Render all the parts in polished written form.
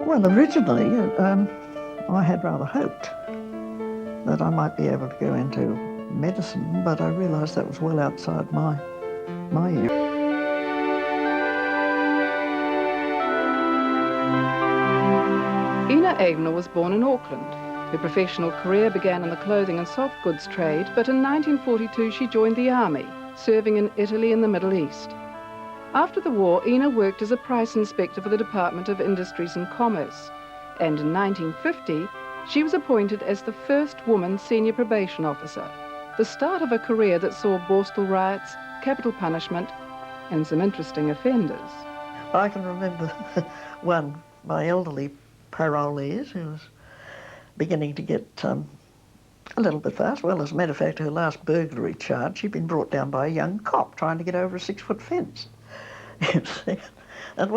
Well, originally, I had rather hoped that I might be able to go into medicine, but I realised that was well outside my area. Ena Avenell was born in Auckland. Her professional career began in the clothing and soft goods trade, but in 1942 she joined the army, serving in Italy and the Middle East. After the war, Ena worked as a price inspector for the Department of Industries and Commerce, and in 1950 she was appointed as the first woman senior probation officer, the start of a career that saw Borstal riots, capital punishment, and some interesting offenders. I can remember one, my elderly parolees, who was beginning to get a little bit fast. Well, as a matter of fact, her last burglary charge, she'd been brought down by a young cop trying to get over a 6-foot fence. And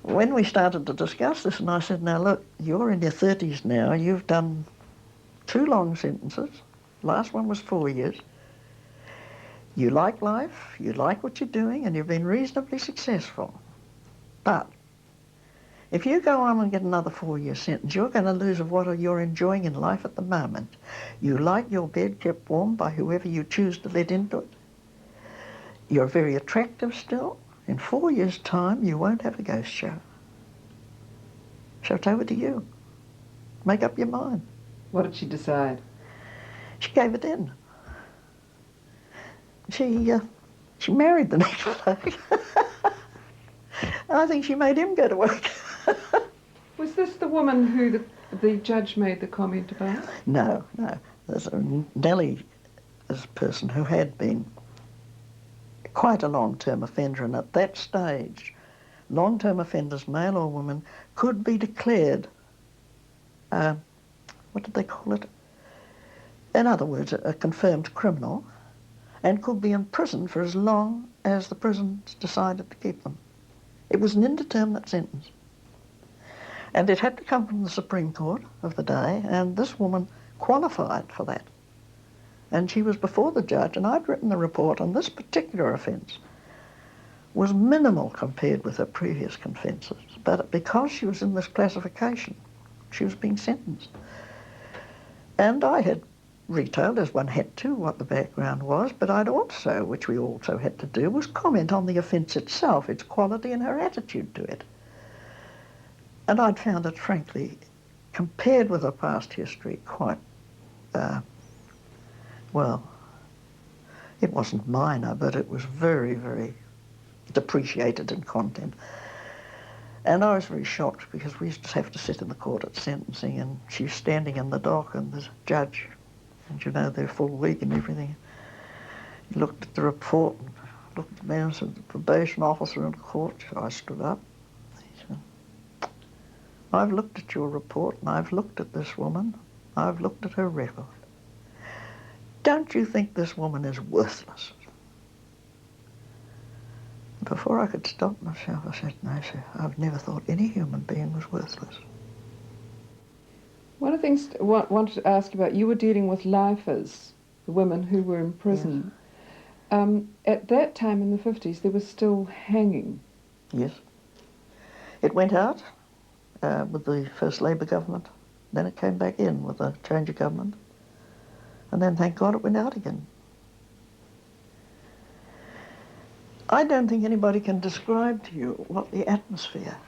when we started to discuss this, and I said, now look, you're in your 30s now, you've done 2 long sentences, last one was 4 years, you like life, you like what you're doing, and you've been reasonably successful. But if you go on and get another 4-year sentence, you're going to lose of what you're enjoying in life at the moment. You like your bed kept warm by whoever you choose to let into it. You're very attractive still. In 4 years' time, you won't have a ghost show. So it's over to you. Make up your mind. What did she decide? She gave it in. She married the next day. I think she made him go to work. Was this the woman who the judge made the comment about? No. Nellie is a person who had been quite a long-term offender, and at that stage, long-term offenders, male or woman, could be declared, what did they call it? In other words, a confirmed criminal, and could be imprisoned for as long as the prisons decided to keep them. It was an indeterminate sentence. And it had to come from the Supreme Court of the day, and this woman qualified for that. And she was before the judge, and I'd written the report on this particular offence. Was minimal compared with her previous offences, but because she was in this classification, she was being sentenced. And I had retailed, as one had to, what the background was, but I'd also, which we also had to do, was comment on the offence itself, its quality and her attitude to it. And I'd found it, frankly, compared with her past history, quite, well, it wasn't minor, but it was very, very depreciated in content. And I was very shocked because we used to have to sit in the court at sentencing, and she's standing in the dock, and the judge, and you know, their full week and everything, he looked at the report and looked at me and said, the probation officer in court. I stood up. He said, I've looked at your report, and I've looked at this woman. I've looked at her record. Don't you think this woman is worthless? Before I could stop myself, I said, no, sir, I've never thought any human being was worthless. One of the things I wanted to ask about, you were dealing with lifers, the women who were in prison. Yes. At that time in the 50s, there was still hanging. Yes. It went out with the first Labour government. Then it came back in with a change of government. And then, thank God, it went out again. I don't think anybody can describe to you what the atmosphere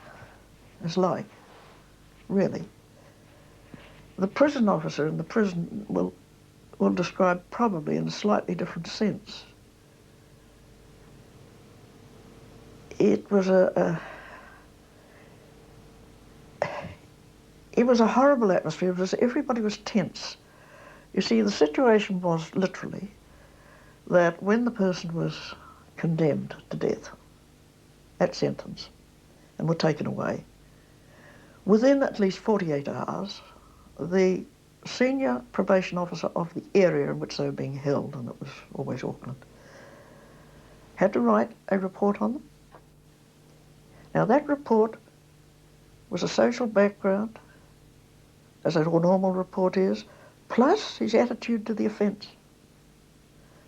is like, really. The prison officer in the prison will describe probably in a slightly different sense. It was a horrible atmosphere. Everybody was tense. You see, the situation was literally that when the person was condemned to death at sentence and were taken away, within at least 48 hours, the senior probation officer of the area in which they were being held, and it was always Auckland, had to write a report on them. Now that report was a social background, as a normal report is, plus his attitude to the offence.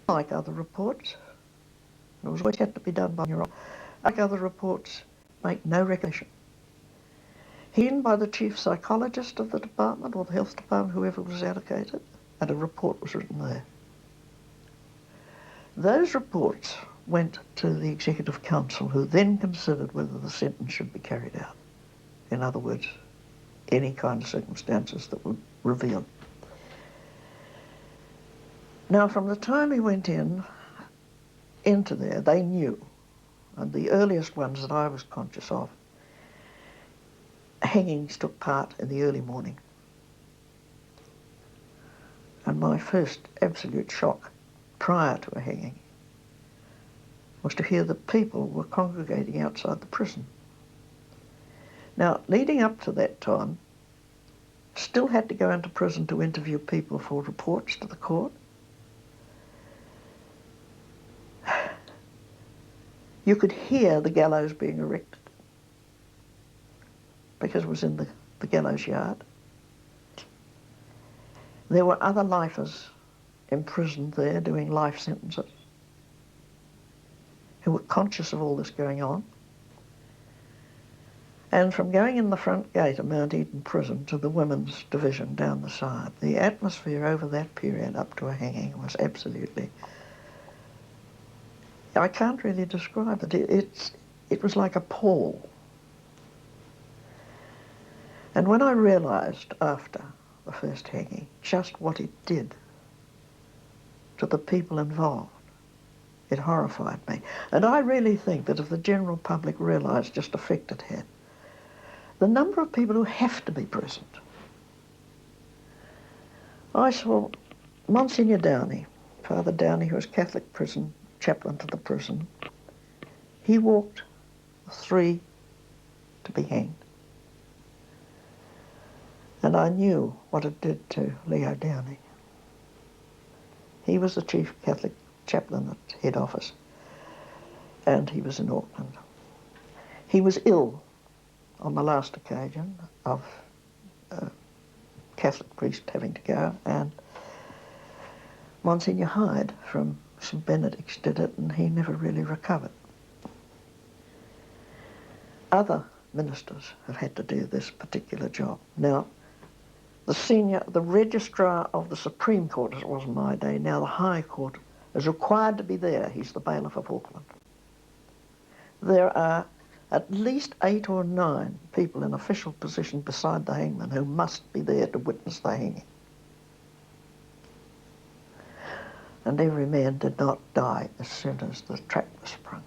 Like other reports, it was always had to be done by your own. Like other reports, make no recognition Seen by the chief psychologist of the department or the health department, whoever was allocated, and a report was written there. Those reports went to the Executive Council, who then considered whether the sentence should be carried out. In other words, any kind of circumstances that would reveal. Now, from the time he went into there, they knew, and the earliest ones that I was conscious of, hangings took part in the early morning. And my first absolute shock prior to a hanging was to hear that people were congregating outside the prison. Now, leading up to that time, still had to go into prison to interview people for reports to the court. You could hear the gallows being erected because it was in the gallows yard. There were other lifers imprisoned there doing life sentences who were conscious of all this going on. And from going in the front gate of Mount Eden Prison to the women's division down the side, the atmosphere over that period up to a hanging was absolutely... I can't really describe it. It was like a pall. And when I realised after the first hanging just what it did to the people involved, it horrified me. And I really think that if the general public realised just the effect it had, the number of people who have to be present. I saw Monsignor Downey, Father Downey, who was Catholic prison chaplain to the prison. He walked 3 to be hanged. And I knew what it did to Leo Downey. He was the chief Catholic chaplain at head office, and he was in Auckland. He was ill on the last occasion of a Catholic priest having to go, and Monsignor Hyde from St Benedict's did it, and he never really recovered. Other ministers have had to do this particular job. Now, the registrar of the Supreme Court, as it was in my day, now the High Court, is required to be there. He's the bailiff of Auckland. There are at least 8 or 9 people in official position beside the hangman who must be there to witness the hanging. And every man did not die as soon as the trap was sprung.